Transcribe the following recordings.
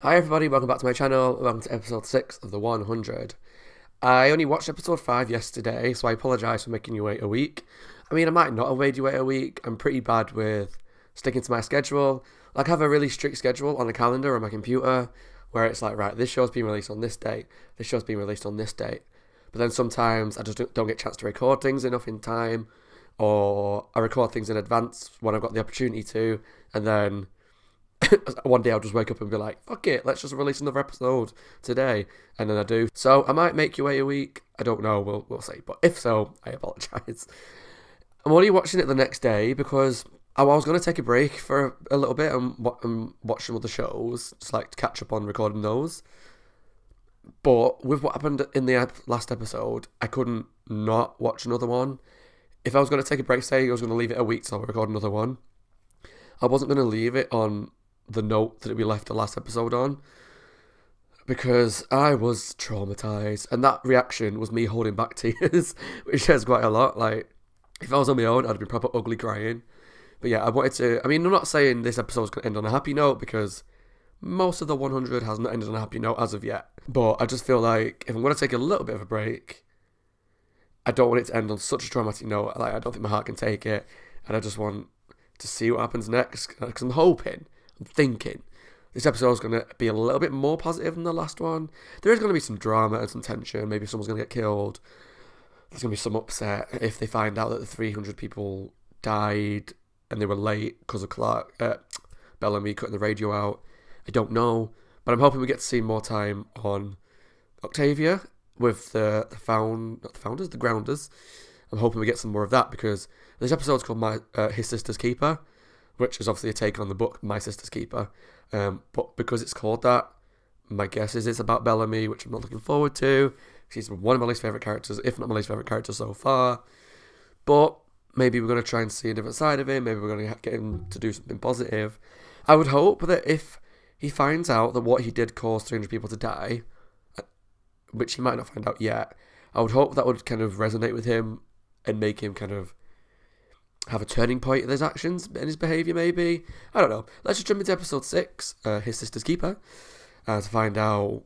Hi everybody, welcome back to my channel, welcome to episode 6 of the 100. I only watched episode 5 yesterday, so I apologise for making you wait a week. I mean, I might not have made you wait a week, I'm pretty bad with sticking to my schedule. Like, I have a really strict schedule on the calendar on my computer, where it's like, right, this show's being released on this date, this show's being released on this date. But then sometimes I just don't get a chance to record things enough in time, or I record things in advance when I've got the opportunity to, and then one day I'll just wake up and be like, fuck it, let's just release another episode today. And then I do. So I might make you wait a week. I don't know, we'll see. But if so, I apologise. I'm only watching it the next day because I was going to take a break for a little bit and watch some other shows, just like to catch up on recording those. But with what happened in the last episode, I couldn't not watch another one. If I was going to take a break, say I was going to leave it a week so I'll record another one, I wasn't going to leave it on the note that we left the last episode on, because I was traumatized, and that reaction was me holding back tears, which says quite a lot. Like, if I was on my own, I'd have been proper ugly crying. But yeah, I wanted to, I mean, I'm not saying this episode's going to end on a happy note, because most of the 100 has not ended on a happy note as of yet. But I just feel like if I'm going to take a little bit of a break, I don't want it to end on such a traumatic note. Like, I don't think my heart can take it, and I just want to see what happens next, because I'm thinking this episode is going to be a little bit more positive than the last one. There is going to be some drama and some tension. Maybe someone's going to get killed. There's going to be some upset if they find out that the 300 people died and they were late because of Bellamy cutting the radio out. I don't know, but I'm hoping we get to see more time on Octavia with the Grounders. I'm hoping we get some more of that, because this episode's called His Sister's Keeper, which is obviously a take on the book My Sister's Keeper. But because it's called that, my guess is it's about Bellamy, which I'm not looking forward to. She's one of my least favourite characters, if not my least favourite character so far. But maybe we're going to try and see a different side of him. Maybe we're going to get him to do something positive. I would hope that if he finds out that what he did caused 300 people to die, which he might not find out yet, I would hope that would kind of resonate with him and make him kind of have a turning point in his actions and his behaviour, maybe. I don't know. Let's just jump into episode 6, His Sister's Keeper, to find out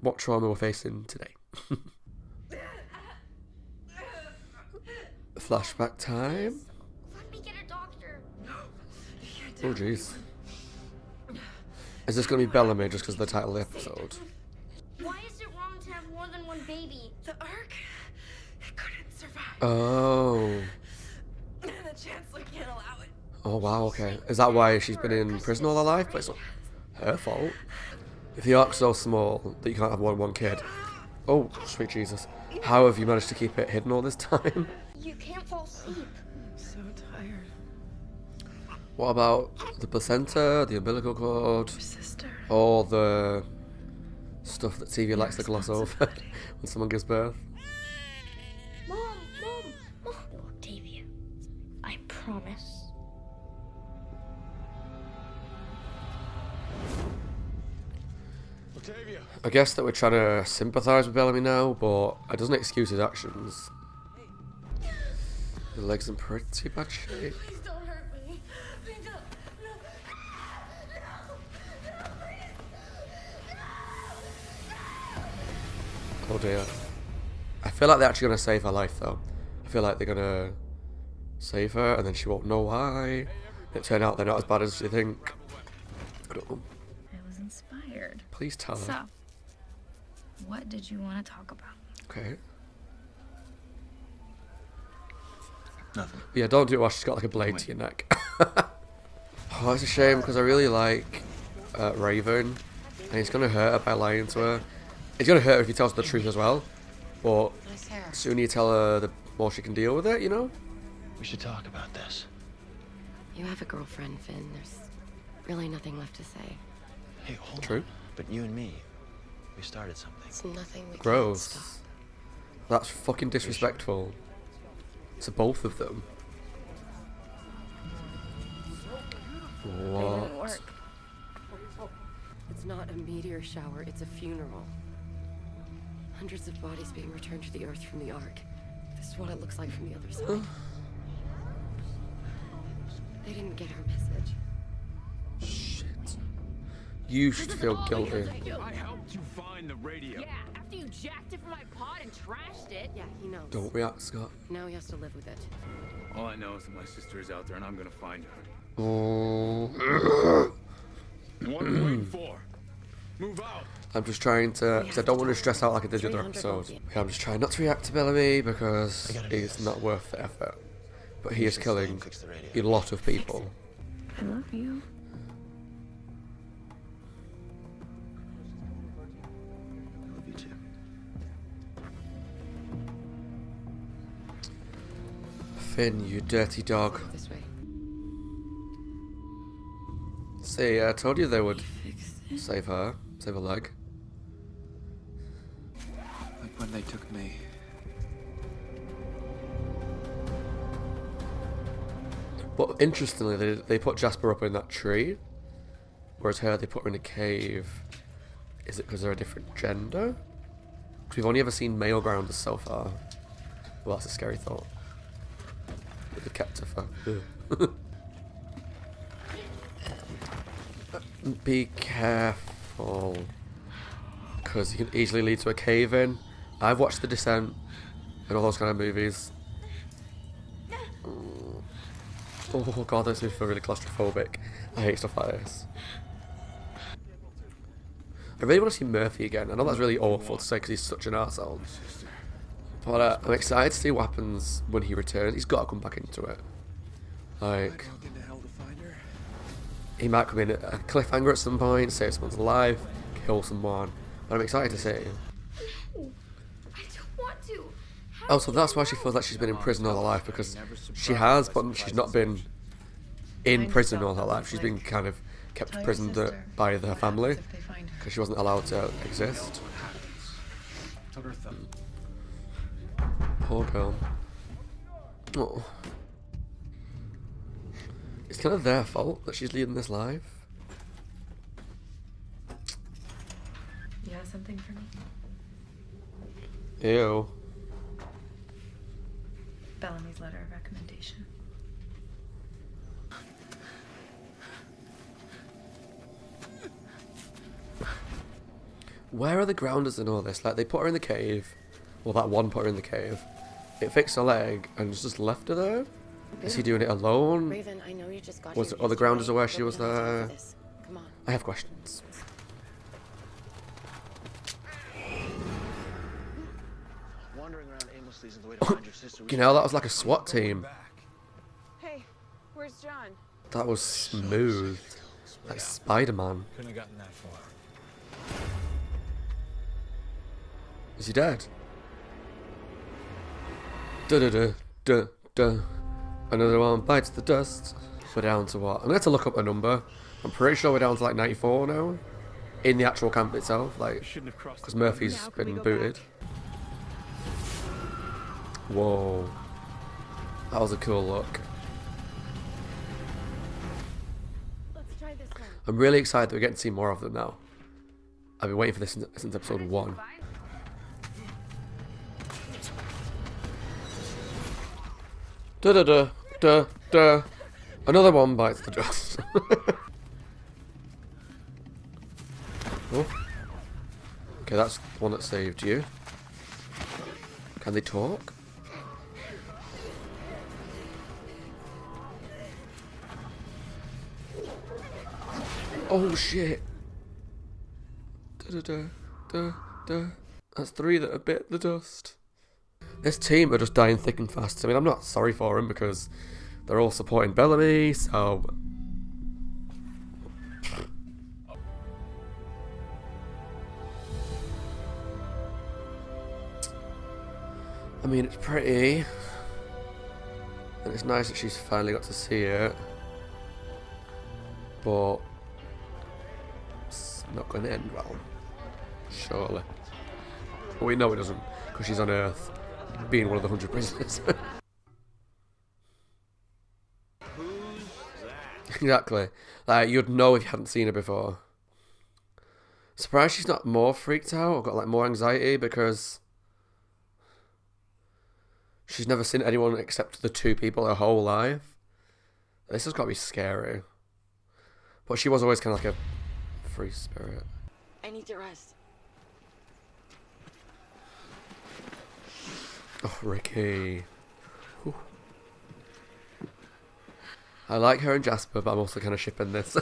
what trauma we're facing today. Flashback time. Let me get a doctor. Oh, jeez. Is this going to be Bellamy just because of the title of the episode? Why is it wrong to have more than one baby? The Ark, it couldn't survive. Oh. The Chancellor can't allow it. Oh, wow, okay. Is that why she's been in prison all her life? But it's not her fault. If the Ark's so small that you can't have one kid. Oh, sweet Jesus. How have you managed to keep it hidden all this time? You can't fall asleep. I'm so tired. What about the placenta, the umbilical cord, Your sister. all the stuff that TV likes to gloss over when someone gives birth? Mom. Octavia, I promise. Octavia. I guess that we're trying to sympathise with Bellamy now, but it doesn't excuse his actions. The leg's in pretty bad shape. Please don't hurt me. Please don't. No. Oh dear. I feel like they're actually going to save her life though. I feel like they're going to save her and then she won't know why. It turned out they're not as bad as you think. I don't know. I was inspired. Please tell her. So, what did you want to talk about? Okay. Nothing. But yeah, don't do it while she's got like a blade to your neck. Oh, it's a shame because I really like Raven, and he's going to hurt her by lying to her. He's going to hurt her if he tells her the truth as well. But the sooner you tell her, the more she can deal with it, you know? We should talk about this. You have a girlfriend, Finn. There's really nothing left to say. Hey, hold True. on. But you and me, we started something. It's nothing we can't Gross. stop. That's fucking disrespectful to both of them. It didn't What? work. It's not a meteor shower, it's a funeral. Hundreds of bodies being returned to the Earth from the Ark. This is what it looks like from the other side. They didn't get our message. Shit. You should feel guilty. I helped you find the radio. Yeah, after you jacked it from my pod and trashed it. Yeah, he knows. Don't react, Scott. Now he has to live with it. All I know is that my sister is out there and I'm gonna find her. Oh. What are you waiting for? Move out. I'm just trying to, because I don't want to stress out like I did the other episode. Yeah, I'm just trying not to react to Bellamy because he's not worth the effort. But he is killing a lot of people. I love you. I love you too. Finn, you dirty dog. This way. See, I told you they would save her, save her leg. Like when they took me. But interestingly, they put Jasper up in that tree, whereas her, they put her in a cave. Is it because they're a different gender? Because we've only ever seen male grounders so far. Well, that's a scary thought. But they kept her for... Be careful, because you can easily lead to a cave-in. I've watched The Descent and all those kind of movies. Oh god, this makes me feel really claustrophobic. I hate stuff like this. I really want to see Murphy again. I know that's really awful to say because he's such an arsehole. But I'm excited to see what happens when he returns. He's got to come back into it. Like, he might come in at a cliffhanger at some point, save someone's life, kill someone. But I'm excited to see. I don't want to. Oh, so that's why she feels like she's been in prison all her life, because she has, but she's not been in prison all her life. She's been kind of kept imprisoned by her family, because she wasn't allowed to exist. Poor girl. Oh. It's kind of their fault that she's leading this life. You have something for me? Ew. Bellamy's letter of recommendation. Where are the grounders in all this? Like, they put her in the cave. Well, that one put her in the cave. It fixed her leg and just left her there? Is he doing it alone? Raven, I know you just got Was here the other grounders yesterday, aware she but was we don't have time there? for this. Come on. I have questions. Wandering around aimlessly isn't the way to find your sister. You know, that was like a SWAT team. Hey, where's John? That was smooth. Like Spider-Man. Couldn't have gotten that far. Is he dead? Da-da-da-da-da. Another one bites the dust. We're down to what? I'm going to have to look up a number. I'm pretty sure we're down to like 94 now. In the actual camp itself. Like, because Murphy's been booted. Whoa. That was a cool look. Let's try this one. I'm really excited that we're getting to see more of them now. I've been waiting for this since episode 1. Da da da da da. Another one bites the dust. Oh. Okay, that's the one that saved you. Can they talk? Oh shit! Da da da da da. That's 3 that have bit the dust. This team are just dying thick and fast. I mean, I'm not sorry for them because they're all supporting Bellamy, so... I mean, it's pretty. And it's nice that she's finally got to see it. But... it's not going to end well. Surely. But we know it doesn't, because she's on Earth. Being one of the 100 prisoners. Exactly. Like, you'd know if you hadn't seen her before. Surprised she's not more freaked out or got like more anxiety, because she's never seen anyone except the 2 people her whole life. This has got to be scary. But she was always kind of like a free spirit. I need to rest. Oh, Ricky. Whew. I like her and Jasper, but I'm also kind of shipping this.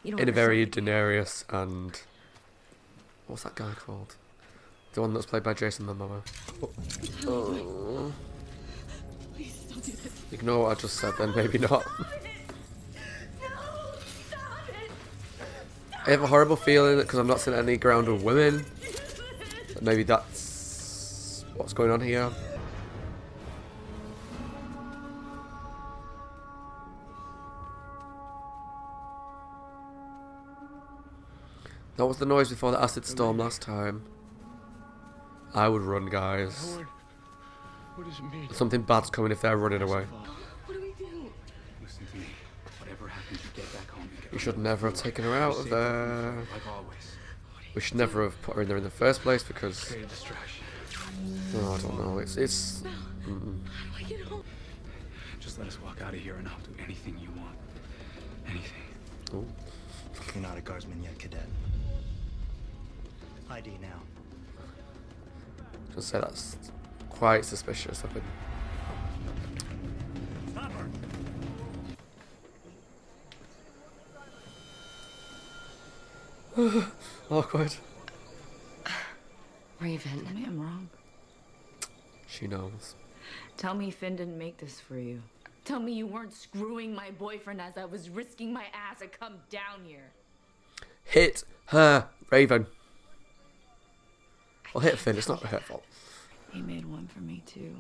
In a very Daenerys and... What's that guy called? The one that's played by Jason Momoa. Oh. Ignore what I just said then, maybe not. I have a horrible feeling that because I'm not seeing any ground of women, that maybe that's what's going on here. That was the noise before the acid storm last time. I would run, guys. What does it mean? Something bad's coming if they're running away. What do we do? Listen to me. Whatever happens, you get back home. We should never have taken her out of there. Like always. We should never have put her in there in the first place because... Create a distraction. Oh, I don't know. It's How do I get home? Just let us walk out of here and I'll do anything you want. Anything. Oh. You're not a guardsman yet, cadet. ID now. Just say that's quite suspicious of him. Awkward. Raven. Tell me I'm wrong. She knows. Tell me Finn didn't make this for you. Tell me you weren't screwing my boyfriend as I was risking my ass to come down here. Hit her, Raven. Well, hit Finn. It's not her fault. He made one for me too.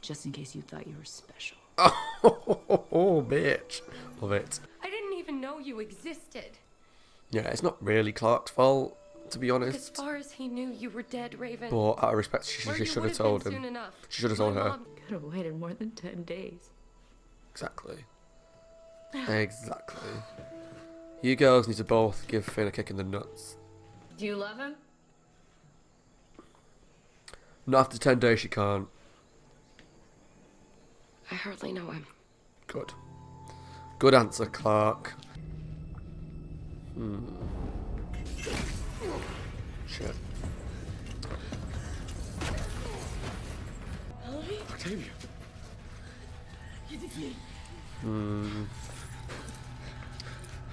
Just in case you thought you were special. Oh, bitch. Love it. I didn't even know you existed. Yeah, it's not really Clark's fault, to be As honest. far as he knew, you were dead, Raven. But out of respect, she Or you should have would've told been him. soon enough. She should have told My her. mom- Could have waited more than 10 days. Exactly. Exactly. You girls need to both give Finn a kick in the nuts. Do you love him? Not after 10 days, she can't. I hardly know him. Good. Good answer, Clark. Shit. Octavia.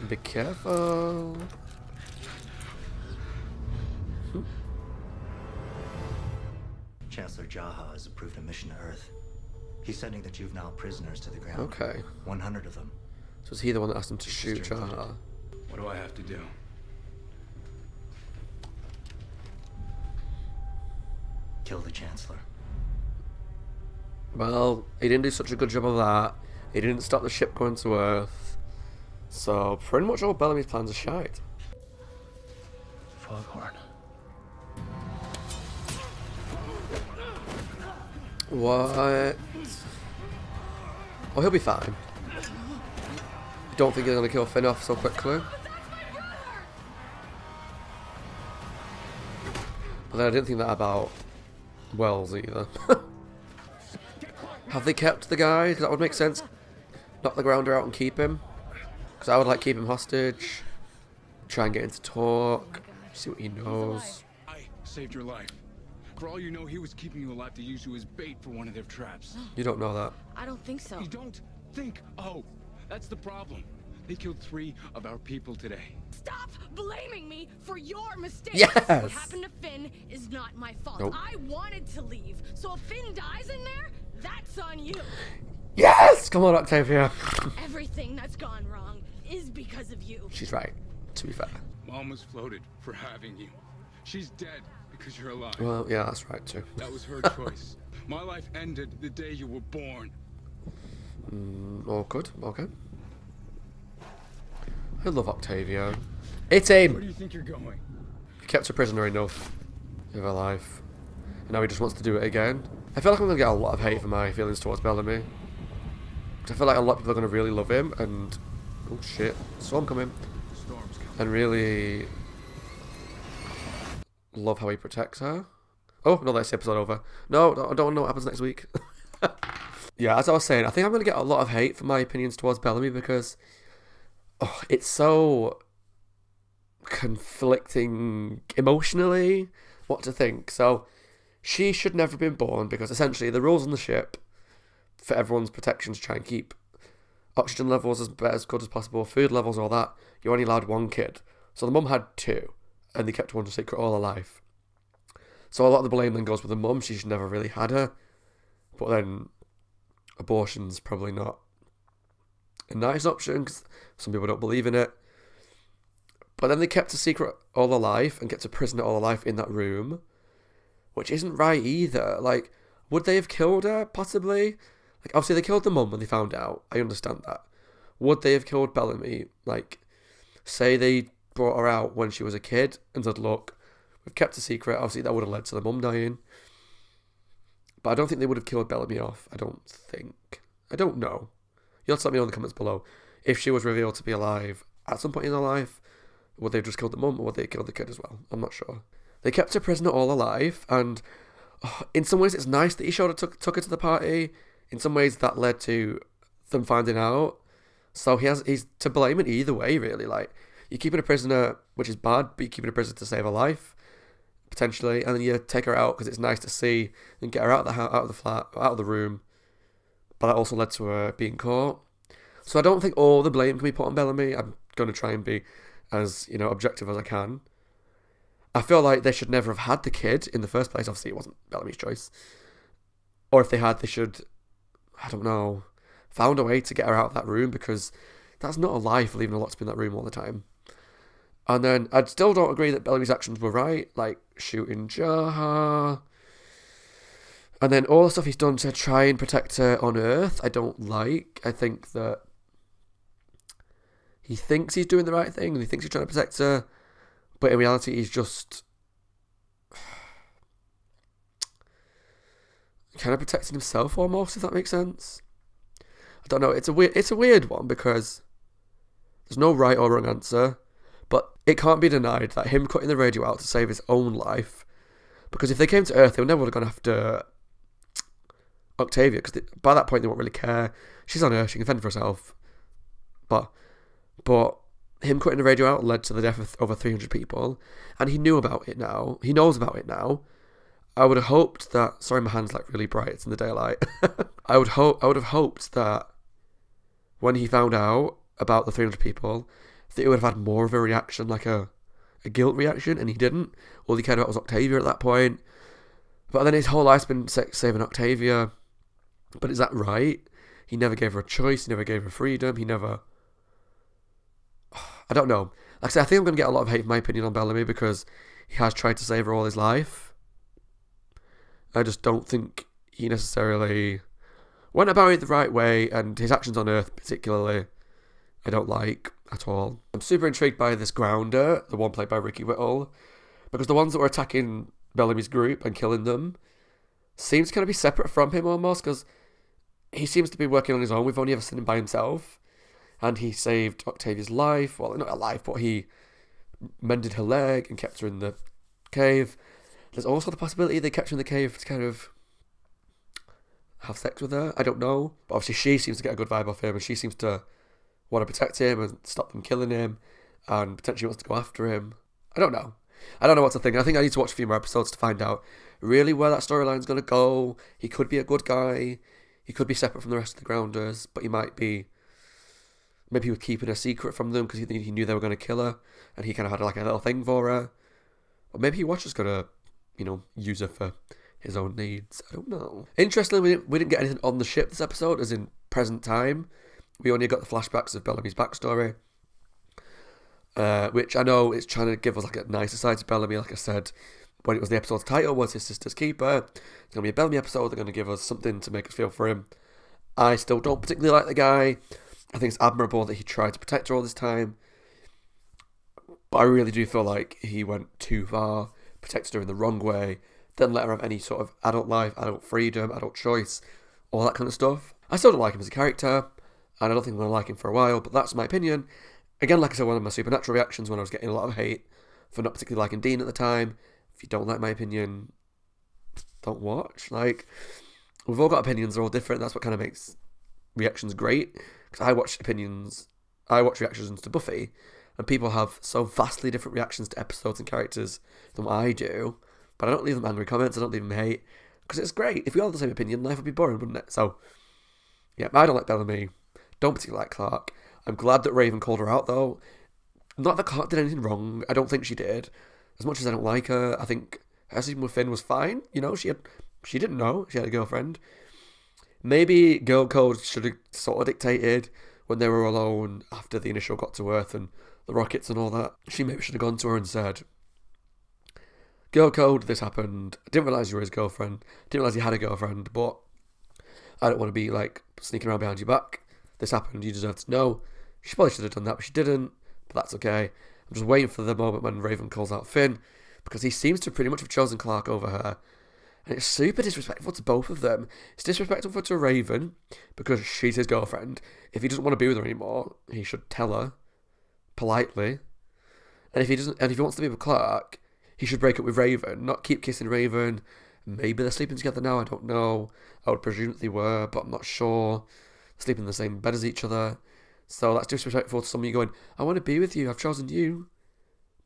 Be careful. Chancellor Jaha has approved a mission to Earth. He's sending the juvenile prisoners to the ground. Okay. 100 of them. So is he the one that asked him to shoot Sister Jaha? What do I have to do? Kill the Chancellor. Well, he didn't do such a good job of that. He didn't stop the ship going to Earth. So pretty much all Bellamy's plans are shite. Foghorn. What? Oh, he'll be fine. Don't think they're gonna kill Finn off so quickly. But then I didn't think that about Wells either. Have they kept the guy? Because that would make sense. Knock the grounder out and keep him. Because I would like keep him hostage. Try and get him to talk. See what he knows. I saved your life. For all you know, he was keeping you alive to use you as bait for one of their traps. You don't know that. I don't think so. You don't think? Oh, that's the problem. They killed 3 of our people today. Stop blaming me for your mistakes. Yes! What happened to Finn is not my fault. Nope. I wanted to leave. So if Finn dies in there, that's on you. Yes! Come on, Octavia. Everything that's gone wrong is because of you. She's right, to be fair. Mom was floated for having you. She's dead because you're alive. Well, yeah, that's right too. That was her choice. My life ended the day you were born. Oh, good. Okay. I love Octavia. Hit Where do him! you think you're going? He kept her prisoner enough of her life. And now he just wants to do it again. I feel like I'm going to get a lot of hate for my feelings towards Bellamy. 'Cause I feel like a lot of people are going to really love him and... Oh shit. Storm coming. Storm's coming. And really... love how he protects her. Oh, no, that's the episode over. No, I don't know what happens next week. Yeah, as I was saying, I think I'm going to get a lot of hate for my opinions towards Bellamy because... oh, it's so conflicting emotionally what to think. So she should never have been born because essentially the rules on the ship for everyone's protection to try and keep oxygen levels as good as possible, food levels, all that, you only allowed one kid. So the mum had two, and they kept one secret all her life. So a lot of the blame then goes with the mum. She should never really had her. But then abortion's probably not a nice option because some people don't believe in it. But then they kept a secret all her life and kept a prisoner all her life in that room, which isn't right either. Like, would they have killed her? Possibly. Like, obviously they killed the mum when they found out. I understand that. Would they have killed Bellamy? Like, say they brought her out when she was a kid and said, look, we've kept a secret. Obviously that would have led to the mum dying. But I don't think they would have killed Bellamy off. I don't think. I don't know. You'll have to let me know in the comments below. If she was revealed to be alive at some point in her life, would they have just killed the mum or would they have killed the kid as well? I'm not sure. They kept her prisoner all her life, and in some ways it's nice that he showed her, took her to the party. In some ways that led to them finding out. So he's to blame in either way, really. Like, you're keeping a prisoner, which is bad, but you're keeping a prisoner to save her life, potentially, and then you take her out because it's nice to see and get her out of the flat, out of the room. But that also led to her being caught. So I don't think all the blame can be put on Bellamy. I'm going to try and be as, you know, objective as I can. I feel like they should never have had the kid in the first place. Obviously, it wasn't Bellamy's choice. Or if they had, they should, I don't know, found a way to get her out of that room, because that's not a life leaving a lot to be in that room all the time. And then I still don't agree that Bellamy's actions were right, like shooting Jaha. And then all the stuff he's done to try and protect her on Earth, I don't like. I think that he thinks he's doing the right thing and he thinks he's trying to protect her, but in reality he's just kind of protecting himself almost, if that makes sense. I don't know, it's a weird one because there's no right or wrong answer, but it can't be denied that him cutting the radio out to save his own life, because if they came to Earth they never would have gone after Octavia, because by that point they won't really care. She's on Earth, she can fend for herself. But him cutting the radio out led to the death of over 300 people, and he knew about it now. He knows about it now. I would have hoped that. Sorry, my hand's like really bright. It's in the daylight. I would have hoped that when he found out about the 300 people, that he would have had more of a reaction, like a guilt reaction, and he didn't. All he cared about was Octavia at that point. But then his whole life's been saving Octavia. But is that right? He never gave her a choice. He never gave her freedom. He never. I don't know. Like I said, I think I'm going to get a lot of hate, in my opinion, on Bellamy because he has tried to save her all his life. I just don't think he necessarily went about it the right way, and his actions on Earth particularly, I don't like at all. I'm super intrigued by this Grounder, the one played by Ricky Whittle, because the ones that were attacking Bellamy's group and killing them seems to kind of be separate from him almost, because he seems to be working on his own. We've only ever seen him by himself. And he saved Octavia's life. Well, not her life, but he mended her leg and kept her in the cave. There's also the possibility they kept her in the cave to kind of have sex with her. I don't know. But obviously she seems to get a good vibe off him, and she seems to want to protect him and stop them killing him, and potentially wants to go after him. I don't know. I don't know what to think. I think I need to watch a few more episodes to find out really where that storyline's going to go. He could be a good guy. He could be separate from the rest of the Grounders, but he might be... Maybe he was keeping a secret from them because he knew they were going to kill her, and he kind of had like a little thing for her. Or maybe he was just going to, you know, use her for his own needs. I don't know. Interestingly, we didn't get anything on the ship this episode, as in present time. We only got the flashbacks of Bellamy's backstory, which I know is trying to give us like a nicer side to Bellamy. Like I said, when it was the episode's title was his sister's keeper. It's going to be a Bellamy episode. They're going to give us something to make us feel for him. I still don't particularly like the guy. I think it's admirable that he tried to protect her all this time, but I really do feel like he went too far, protected her in the wrong way, didn't let her have any sort of adult life, adult freedom, adult choice, all that kind of stuff. I still don't like him as a character, and I don't think I'm going to like him for a while, but that's my opinion. Again, like I said, one of my supernatural reactions when I was getting a lot of hate for not particularly liking Dean at the time. If you don't like my opinion, don't watch. Like, we've all got opinions, they're all different, that's what kind of makes reactions great. Because I watch reactions to Buffy, and people have so vastly different reactions to episodes and characters than what I do. But I don't leave them angry comments, I don't leave them hate, because it's great. If we all had the same opinion, life would be boring, wouldn't it? So, yeah, I don't like Bellamy, don't particularly like Clarke. I'm glad that Raven called her out, though. Not that Clarke did anything wrong, I don't think she did. As much as I don't like her, I think her scene with Finn was fine. You know, she didn't know she had a girlfriend. Maybe Girl Code should have sort of dictated when they were alone after the initial got to Earth and the rockets and all that. She maybe should have gone to her and said, Girl Code, this happened. I didn't realise you were his girlfriend. Didn't realise you had a girlfriend, but I don't want to be like sneaking around behind your back. This happened, you deserve to know. She probably should have done that, but she didn't. But that's okay. I'm just waiting for the moment when Raven calls out Finn, because he seems to pretty much have chosen Clarke over her. And it's super disrespectful to both of them. It's disrespectful to Raven, because she's his girlfriend. If he doesn't want to be with her anymore, he should tell her politely. And if he wants to be with Clarke, he should break up with Raven, not keep kissing Raven. Maybe they're sleeping together now, I don't know. I would presume that they were, but I'm not sure. Sleeping in the same bed as each other. So that's disrespectful to somebody going, I want to be with you, I've chosen you.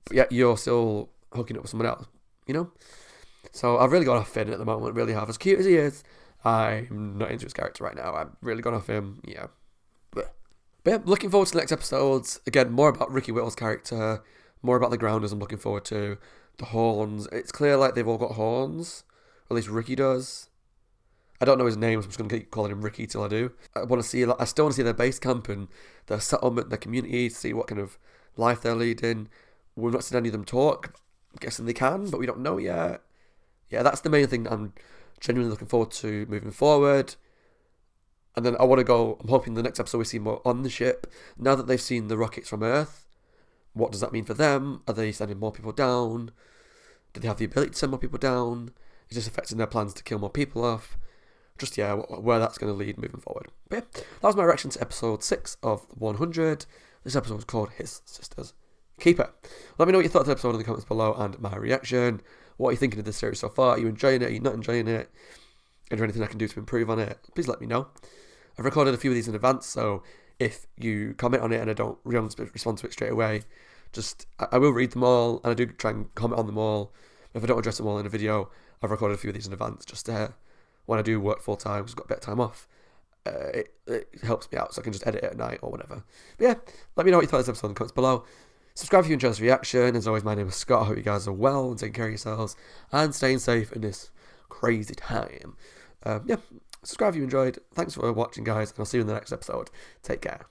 But yet you're still hooking up with someone else, you know? So I've really gone off Finn at the moment, really have. As cute as he is, I'm not into his character right now. I've really gone off him, yeah. But yeah, looking forward to the next episodes. Again, more about Ricky Whittle's character, more about the Grounders I'm looking forward to. The horns. It's clear like they've all got horns. Or at least Ricky does. I don't know his name, so I'm just going to keep calling him Ricky till I do. I still want to see their base camp and their settlement, their community, see what kind of life they're leading. We've not seen any of them talk. I'm guessing they can, but we don't know yet. Yeah, that's the main thing that I'm genuinely looking forward to moving forward. And then I'm hoping the next episode we see more on the ship. Now that they've seen the rockets from Earth, what does that mean for them? Are they sending more people down? Do they have the ability to send more people down? Is this affecting their plans to kill more people off? Just, yeah, where that's going to lead moving forward. But yeah, that was my reaction to episode 6 of 100. This episode was called His Sister's Keeper. Let me know what you thought of the episode in the comments below and my reaction. What are you thinking of this series so far? Are you enjoying it? Are you not enjoying it? Is there anything I can do to improve on it? Please let me know. I've recorded a few of these in advance, so if you comment on it and I don't respond to it straight away, I will read them all, and I do try and comment on them all. If I don't address them all in a video, I've recorded a few of these in advance, just when I do work full time, because I've got a bit of time off, it helps me out, so I can just edit it at night or whatever. But yeah, let me know what you thought of this episode in the comments below. Subscribe if you enjoyed this reaction. As always, my name is Scott. I hope you guys are well and taking care of yourselves and staying safe in this crazy time. Yeah, subscribe if you enjoyed. Thanks for watching, guys, and I'll see you in the next episode. Take care.